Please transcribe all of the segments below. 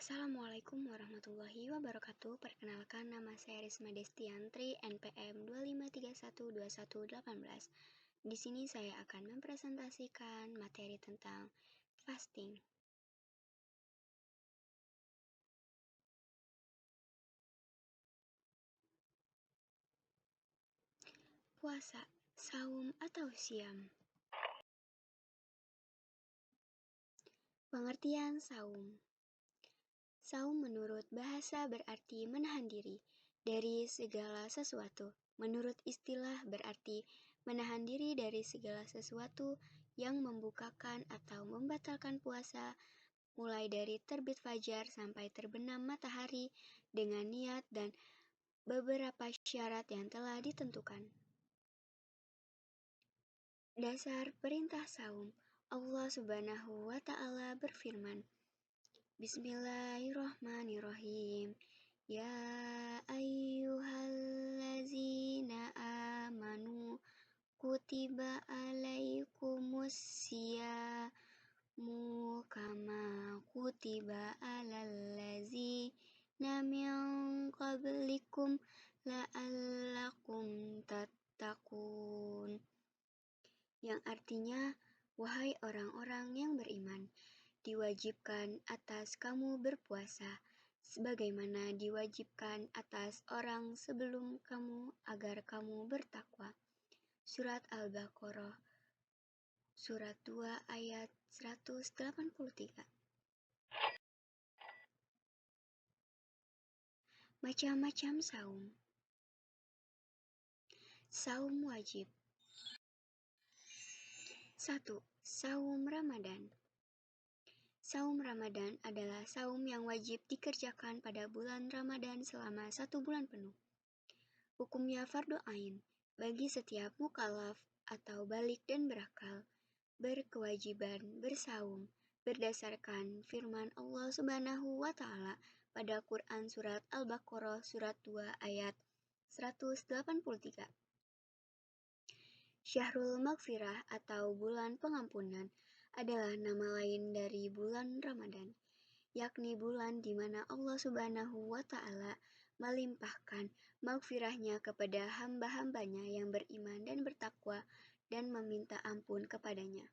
Assalamualaikum warahmatullahi wabarakatuh. Perkenalkan, nama saya Risma Destiantri, NPM 2531218. Di sini saya akan mempresentasikan materi tentang fasting. Puasa, saum atau siam. Pengertian saum. Saum menurut bahasa berarti menahan diri dari segala sesuatu. Menurut istilah berarti menahan diri dari segala sesuatu yang membukakan atau membatalkan puasa, mulai dari terbit fajar sampai terbenam matahari dengan niat dan beberapa syarat yang telah ditentukan. Dasar perintah saum. Allah Subhanahu wa Ta'ala berfirman, Bismillahirrahmanirrahim. Ya ayyuhallazina amanu kutiba alaikumus siyamu kama kutiba alal ladzina min qablikum la'allakum tattaqun. Yang artinya, wahai orang-orang yang beriman, diwajibkan atas kamu berpuasa, sebagaimana diwajibkan atas orang sebelum kamu agar kamu bertakwa. Surat Al-Baqarah, Surat 2 ayat 183. Macam-macam saum. Saum wajib. 1. Saum Ramadan. Saum Ramadan adalah saum yang wajib dikerjakan pada bulan Ramadan selama 1 bulan penuh. Hukumnya fardu ain bagi setiap mukallaf atau balik dan berakal, berkewajiban bersaum berdasarkan firman Allah Subhanahu wa Ta'ala pada Quran Surat Al-Baqarah Surat 2 ayat 183. Syahrul Maghfirah atau bulan pengampunan adalah nama lain dari bulan Ramadan, yakni bulan di mana Allah Subhanahu wa Ta'ala melimpahkan maghfirahnya kepada hamba-hambanya yang beriman dan bertakwa dan meminta ampun kepadanya.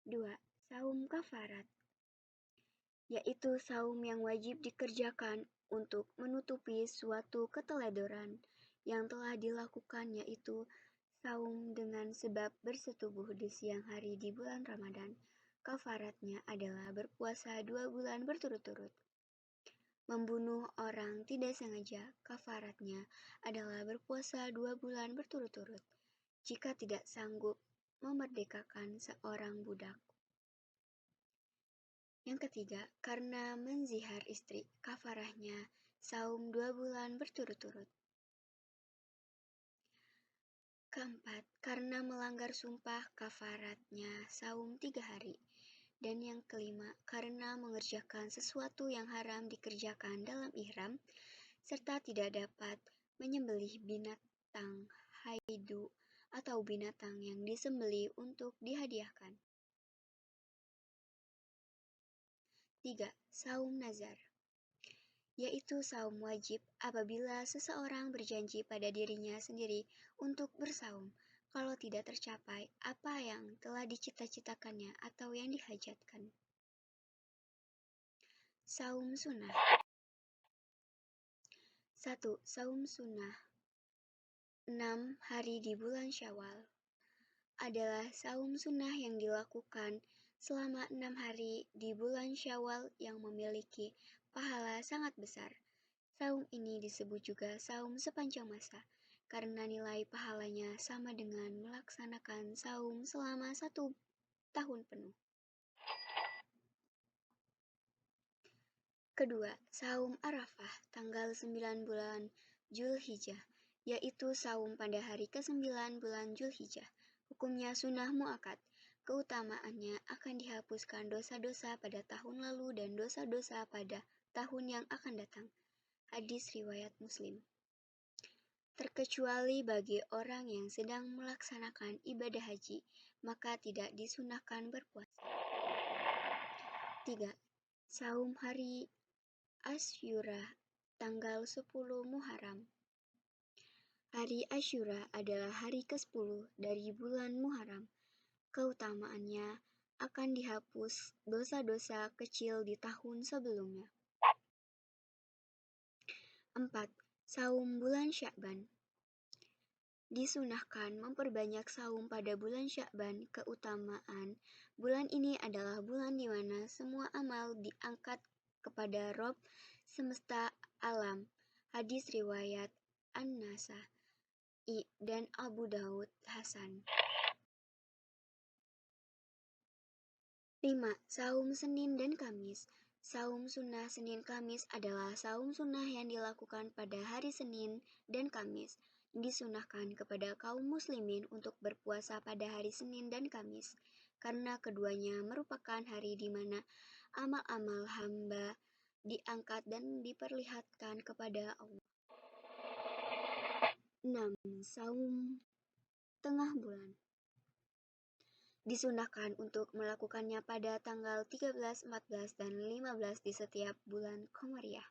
2. Saum kafarat, yaitu saum yang wajib dikerjakan untuk menutupi suatu keteledoran yang telah dilakukan, yaitu saum dengan sebab bersetubuh di siang hari di bulan Ramadan. Kafaratnya adalah berpuasa 2 bulan berturut-turut. Membunuh orang tidak sengaja, kafaratnya adalah berpuasa 2 bulan berturut-turut, jika tidak sanggup memerdekakan seorang budak. Yang ketiga, karena menzihar istri, kafarahnya saum 2 bulan berturut-turut. Keempat, karena melanggar sumpah, kafaratnya saum 3 hari. Dan yang kelima, karena mengerjakan sesuatu yang haram dikerjakan dalam ihram, serta tidak dapat menyembelih binatang haidu atau binatang yang disembelih untuk dihadiahkan. 3. Saum nazar, yaitu saum wajib apabila seseorang berjanji pada dirinya sendiri untuk bersaum kalau tidak tercapai apa yang telah dicita-citakannya atau yang dihajatkan. Saum sunnah. 1. Saum sunnah 6 hari di bulan Syawal adalah saum sunnah yang dilakukan selama 6 hari di bulan Syawal yang memiliki pahala sangat besar. Saum ini disebut juga saum sepanjang masa, karena nilai pahalanya sama dengan melaksanakan saum selama 1 tahun penuh. Kedua, saum Arafah tanggal 9 bulan Zulhijjah, yaitu saum pada hari ke-9 bulan Zulhijjah. Hukumnya sunnah muakkad. Keutamaannya akan dihapuskan dosa-dosa pada tahun lalu dan dosa-dosa pada tahun yang akan datang. Hadis riwayat Muslim. Terkecuali bagi orang yang sedang melaksanakan ibadah haji, maka tidak disunahkan berpuasa. 3. Saum hari Asyura tanggal 10 Muharram. Hari Asyura adalah hari ke-10 dari bulan Muharram. Keutamaannya akan dihapus dosa-dosa kecil di tahun sebelumnya. 4. Saum bulan Sya'ban. Disunahkan memperbanyak saum pada bulan Sya'ban. Keutamaan bulan ini adalah bulan di mana semua amal diangkat kepada Rob semesta alam. Hadis riwayat An-Nasa'i dan Abu Daud Hasan. 5. Saum Senin dan Kamis. Saum sunnah Senin Kamis adalah saum sunnah yang dilakukan pada hari Senin dan Kamis. Disunahkan kepada kaum muslimin untuk berpuasa pada hari Senin dan Kamis, karena keduanya merupakan hari di mana amal-amal hamba diangkat dan diperlihatkan kepada Allah. 6. Saum tengah bulan. Disunahkan untuk melakukannya pada tanggal 13, 14, dan 15 di setiap bulan Qamariyah.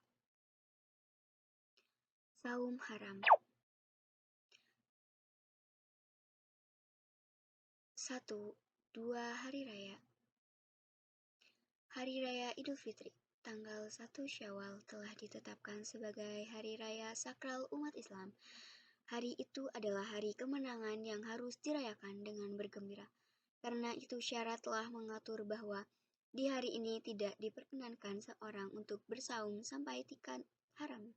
Saum haram. 1. 2 hari raya. Hari Raya Idul Fitri, tanggal 1 Syawal telah ditetapkan sebagai hari raya sakral umat Islam. Hari itu adalah hari kemenangan yang harus dirayakan dengan bergembira. Karena itu syarat telah mengatur bahwa di hari ini tidak diperkenankan seorang untuk bersaum sampai tingkat haram.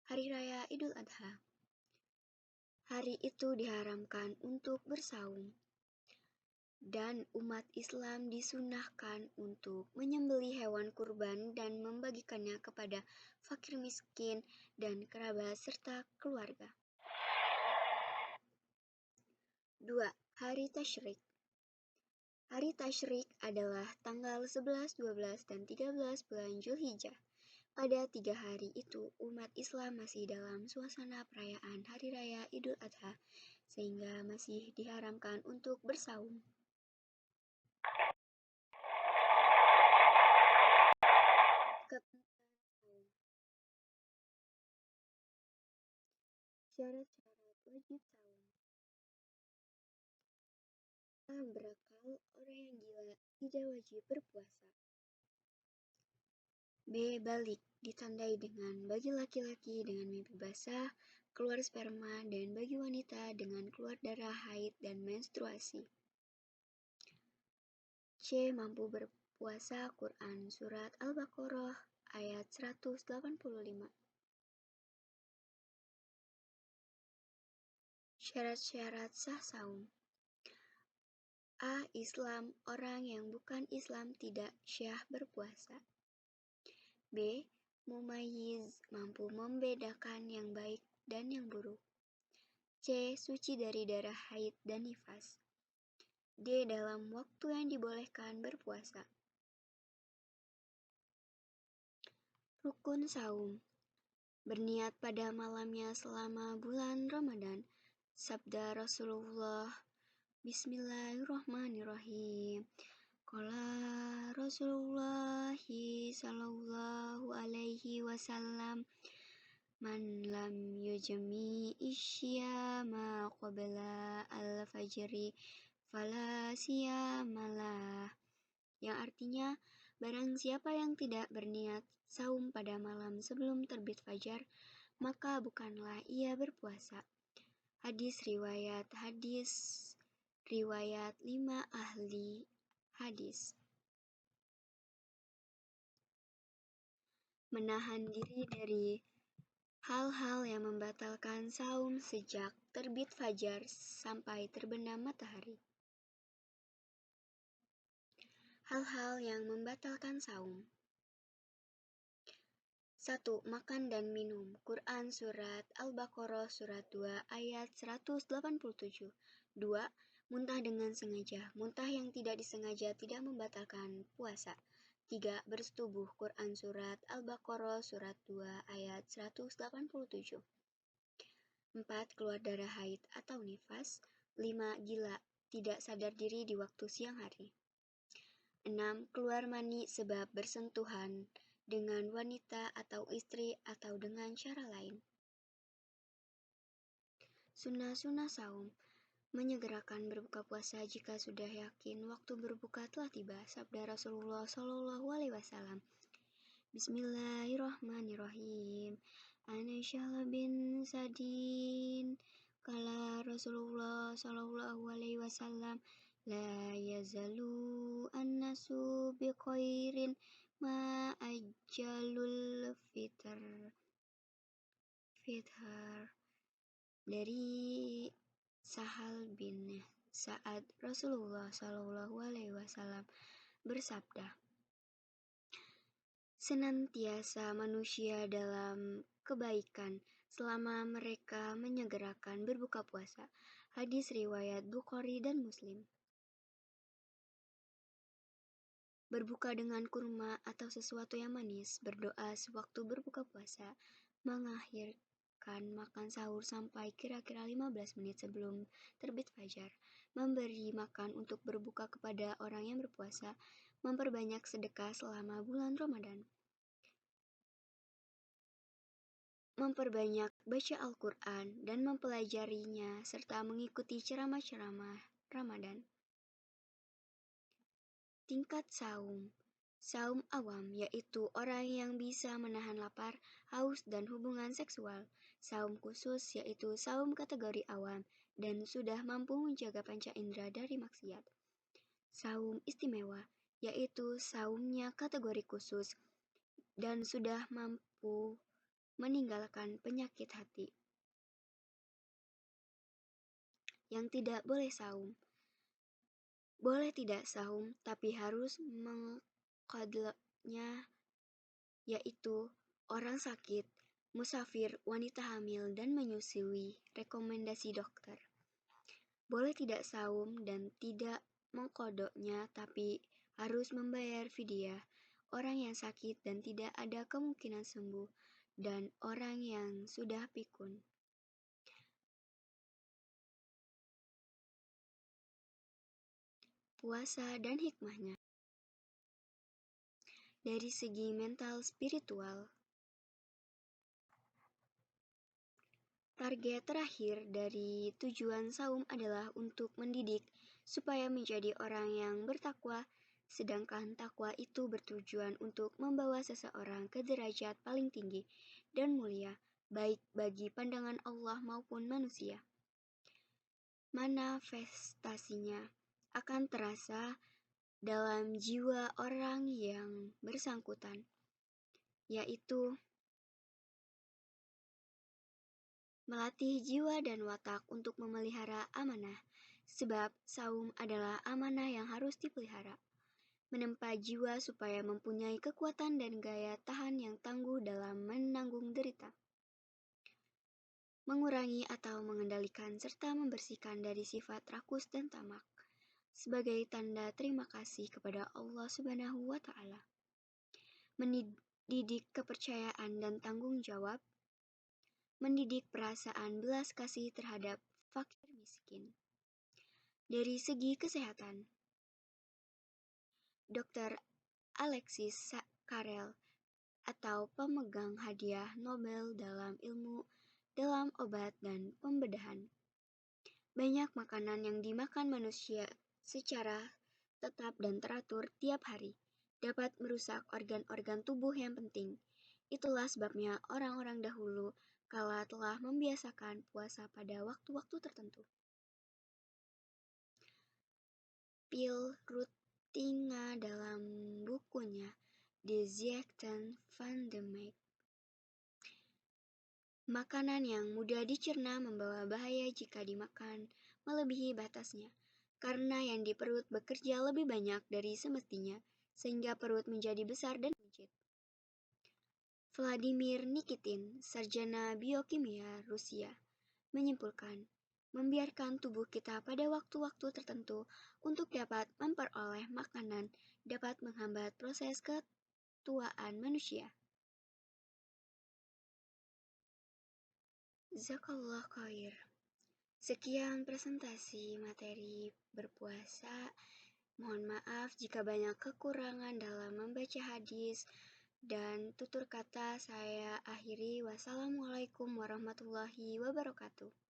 Hari Raya Idul Adha. Hari itu diharamkan untuk bersaum, dan umat Islam disunahkan untuk menyembelih hewan kurban dan membagikannya kepada fakir miskin dan kerabat serta keluarga. 2. Hari Tasyrik. Hari Tasyrik adalah tanggal 11, 12, dan 13 bulan Zulhijjah. Pada 3 hari itu, umat Islam masih dalam suasana perayaan Hari Raya Idul Adha, sehingga masih diharamkan untuk bersaum. Syarat-syarat wajib saum. Orang berakal, orang yang gila, tidak wajib berpuasa. B. Balik, ditandai dengan bagi laki-laki dengan mimpi basah, keluar sperma, dan bagi wanita dengan keluar darah haid dan menstruasi. C. Mampu berpuasa. Quran Surat Al-Baqarah ayat 185. Syarat-syarat sah saum. A. Islam, orang yang bukan Islam tidak syah berpuasa. B. Mumayyiz, mampu membedakan yang baik dan yang buruk. C. Suci dari darah haid dan nifas. D. Dalam waktu yang dibolehkan berpuasa. Rukun saum. Berniat pada malamnya selama bulan Ramadan. Sabda Rasulullah, Bismillahirrahmanirrahim. Qala Rasulullah sallallahu alaihi wasallam, man lam yujmi isyama qabla al-fajri fala siyamalah. Yang artinya, barang siapa yang tidak berniat saum pada malam sebelum terbit fajar, maka bukanlah ia berpuasa. Hadis riwayat 5 ahli hadis. Menahan diri dari hal-hal yang membatalkan saum sejak terbit fajar sampai terbenam matahari. Hal-hal yang membatalkan saum. 1. Makan dan minum. Quran Surat Al-Baqarah Surat 2 ayat 187. 2. Muntah dengan sengaja. Muntah yang tidak disengaja tidak membatalkan puasa. 3. Bersetubuh. Quran Surat Al-Baqarah Surat 2 ayat 187. 4. Keluar darah haid atau nifas. 5. Gila, tidak sadar diri di waktu siang hari. 6. Keluar mani sebab bersentuhan dengan wanita atau istri atau dengan cara lain. Sunnah-sunnah saum. Menyegerakan berbuka puasa jika sudah yakin waktu berbuka telah tiba. Sabda Rasulullah Shallallahu Alaihi Wasallam. Bismillahirrahmanirrahim. An bin Sadin. Kala Rasulullah Shallallahu Alaihi Wasallam. La yazalu annasu bikhairin ma ajalul fitr. Dari Sahal bin Sa'ad, Rasulullah Shallallahu Alaihi Wasallam bersabda, senantiasa manusia dalam kebaikan selama mereka menyegerakan berbuka puasa. Hadis riwayat Bukhari dan Muslim. Berbuka dengan kurma atau sesuatu yang manis, berdoa sewaktu berbuka puasa, mengakhirkan makan sahur sampai kira-kira 15 menit sebelum terbit fajar, memberi makan untuk berbuka kepada orang yang berpuasa, memperbanyak sedekah selama bulan Ramadan, memperbanyak baca Al-Quran dan mempelajarinya, serta mengikuti ceramah-ceramah Ramadan. Tingkat saum. Saum awam, yaitu orang yang bisa menahan lapar, haus, dan hubungan seksual. Saum khusus, yaitu saum kategori awam dan sudah mampu menjaga panca indera dari maksiat. Saum istimewa, yaitu saumnya kategori khusus dan sudah mampu meninggalkan penyakit hati. Yang tidak boleh saum. Boleh tidak saum, tapi harus mengqadanya, yaitu orang sakit, musafir, wanita hamil, dan menyusui rekomendasi dokter. Boleh tidak saum dan tidak mengkodoknya, tapi harus membayar fidyah, orang yang sakit dan tidak ada kemungkinan sembuh, dan orang yang sudah pikun. Puasa dan hikmahnya. Dari segi mental spiritual, target terakhir dari tujuan saum adalah untuk mendidik supaya menjadi orang yang bertakwa, sedangkan takwa itu bertujuan untuk membawa seseorang ke derajat paling tinggi dan mulia, baik bagi pandangan Allah maupun manusia. Manifestasinya akan terasa dalam jiwa orang yang bersangkutan, yaitu melatih jiwa dan watak untuk memelihara amanah, sebab saum adalah amanah yang harus dipelihara. Menempa jiwa supaya mempunyai kekuatan dan gaya tahan yang tangguh dalam menanggung derita. Mengurangi atau mengendalikan serta membersihkan dari sifat rakus dan tamak, sebagai tanda terima kasih kepada Allah Subhanahu wa Ta'ala. Mendidik kepercayaan dan tanggung jawab, mendidik perasaan belas kasih terhadap fakir miskin. Dari segi kesehatan, Dr. Alexis Carrel atau pemegang hadiah Nobel dalam ilmu dalam obat dan pembedahan. Banyak makanan yang dimakan manusia secara tetap dan teratur tiap hari dapat merusak organ-organ tubuh yang penting. Itulah sebabnya orang-orang dahulu kala telah membiasakan puasa pada waktu-waktu tertentu. Phil Rutinga dalam bukunya The Ziekten van de Maag. Makanan yang mudah dicerna membawa bahaya jika dimakan melebihi batasnya, karena yang di perut bekerja lebih banyak dari semestinya, sehingga perut menjadi besar dan buncit. Vladimir Nikitin, sarjana biokimia Rusia, menyimpulkan, membiarkan tubuh kita pada waktu-waktu tertentu untuk dapat memperoleh makanan dapat menghambat proses ketuaan manusia. Jazakallah khair. Sekian presentasi materi berpuasa Mohon maaf jika banyak kekurangan dalam membaca hadis dan tutur kata. Saya akhiri. Wassalamualaikum warahmatullahi wabarakatuh.